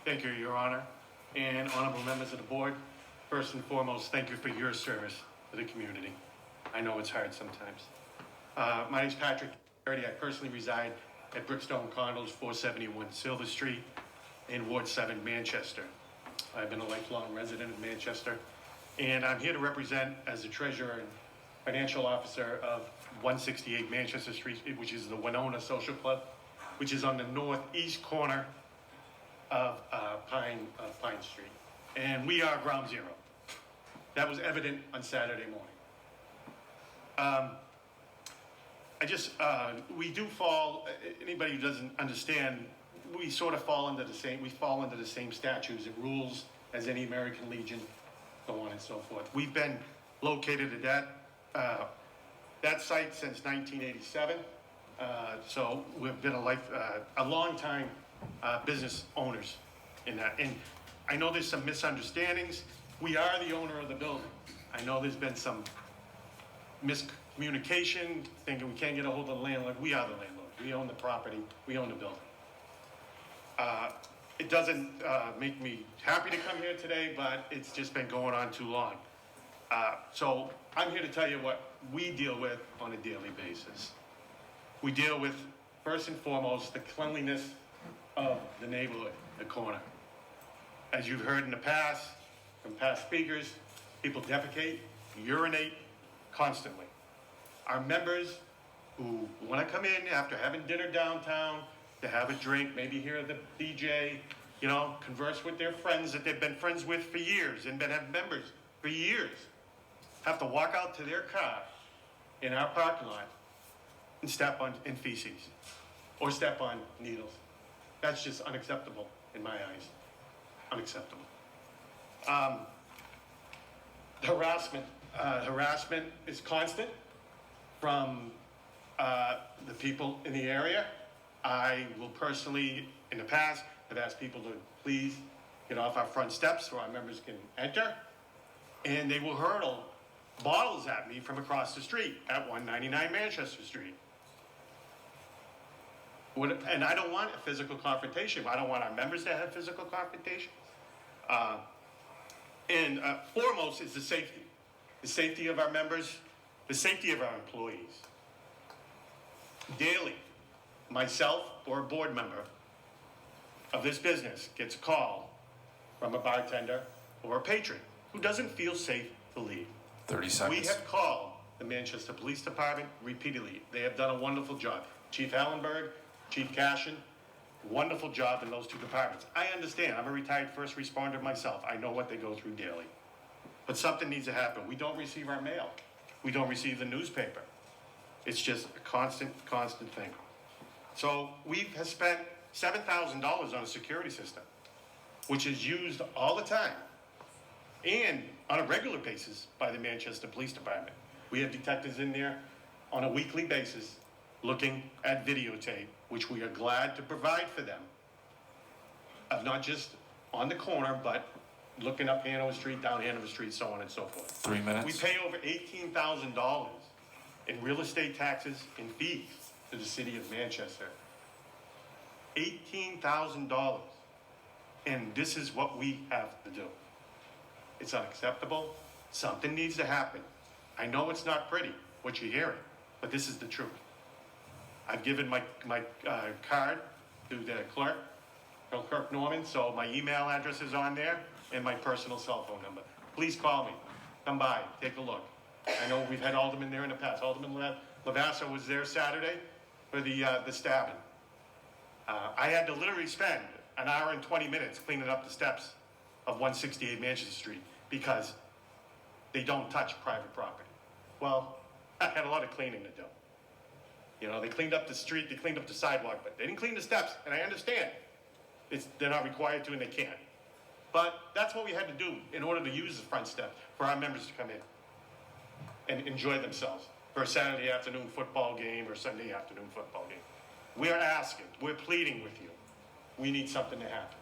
Thank you, Your Honor, and honorable members of the board. First and foremost, thank you for your service to the community. I know it's hard sometimes. My name is Patrick Doherty. I personally reside at Brookstone Condos, 471 Silver Street in Ward 7, Manchester. I've been a lifelong resident of Manchester, and I'm here to represent as the treasurer and financial officer of 168 Manchester Street, which is the Winona Social Club, which is on the northeast corner of Pine Street. And we are ground zero. That was evident on Saturday morning. We do fall, anybody who doesn't understand, we sort of fall under the same statutes and rules as any American Legion, so on and so forth. We've been located at that site since 1987. So we've been a long time business owners in that. And I know there's some misunderstandings. We are the owner of the building. I know there's been some miscommunication, thinking we can't get a hold of the landlord. We are the landlord. We own the property. We own the building. It doesn't make me happy to come here today, but it's just been going on too long. So I'm here to tell you what we deal with on a daily basis. We deal with, first and foremost, the cleanliness of the neighborhood, the corner. As you've heard in the past, from past speakers, people defecate, urinate constantly. Our members who want to come in after having dinner downtown to have a drink, maybe hear the DJ, converse with their friends that they've been friends with for years and have members for years, have to walk out to their car in our parking lot and step on in feces or step on needles. That's just unacceptable in my eyes. Unacceptable. Harassment is constant from the people in the area. I will personally, in the past, have asked people to please get off our front steps so our members can enter, and they will hurl bottles at me from across the street at 199 Manchester Street. And I don't want a physical confrontation. I don't want our members to have physical confrontation. And foremost is the safety. The safety of our members, the safety of our employees. Daily, myself or a board member of this business gets a call from a bartender or a patron who doesn't feel safe to leave. 30 seconds. We have called the Manchester Police Department repeatedly. They have done a wonderful job. Chief Hallenberg, Chief Cashin, wonderful job in those two departments. I understand. I'm a retired first responder myself. I know what they go through daily. But something needs to happen. We don't receive our mail. We don't receive the newspaper. It's just a constant thing. So we have spent $7,000 on a security system, which is used all the time and on a regular basis by the Manchester Police Department. We have detectives in there on a weekly basis looking at videotape, which we are glad to provide for them, of not just on the corner, but looking up Hanover Street, down Hanover Street, so on and so forth. 3 minutes. We pay over $18,000 in real estate taxes and fees to the city of Manchester. $18,000. And this is what we have to do. It's unacceptable. Something needs to happen. I know it's not pretty, what you're hearing, but this is the truth. I've given my card to the clerk, Kirk Norman, so my email address is on there and my personal cell phone number. Please call me. Come by, take a look. I know we've had Alderman there in the past. Alderman Lavassa was there Saturday for the stabbing. I had to literally spend an hour and 20 minutes cleaning up the steps of 168 Manchester Street because they don't touch private property. Well, I had a lot of cleaning to do. They cleaned up the street, they cleaned up the sidewalk, but they didn't clean the steps, and I understand. They're not required to, and they can't. But that's what we had to do in order to use the front step for our members to come in and enjoy themselves for a Saturday afternoon football game or Sunday afternoon football game. We're asking, we're pleading with you. We need something to happen.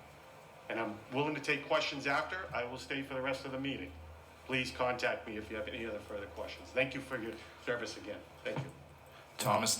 And I'm willing to take questions after. I will stay for the rest of the meeting. Please contact me if you have any other further questions. Thank you for your service again. Thank you. Thomas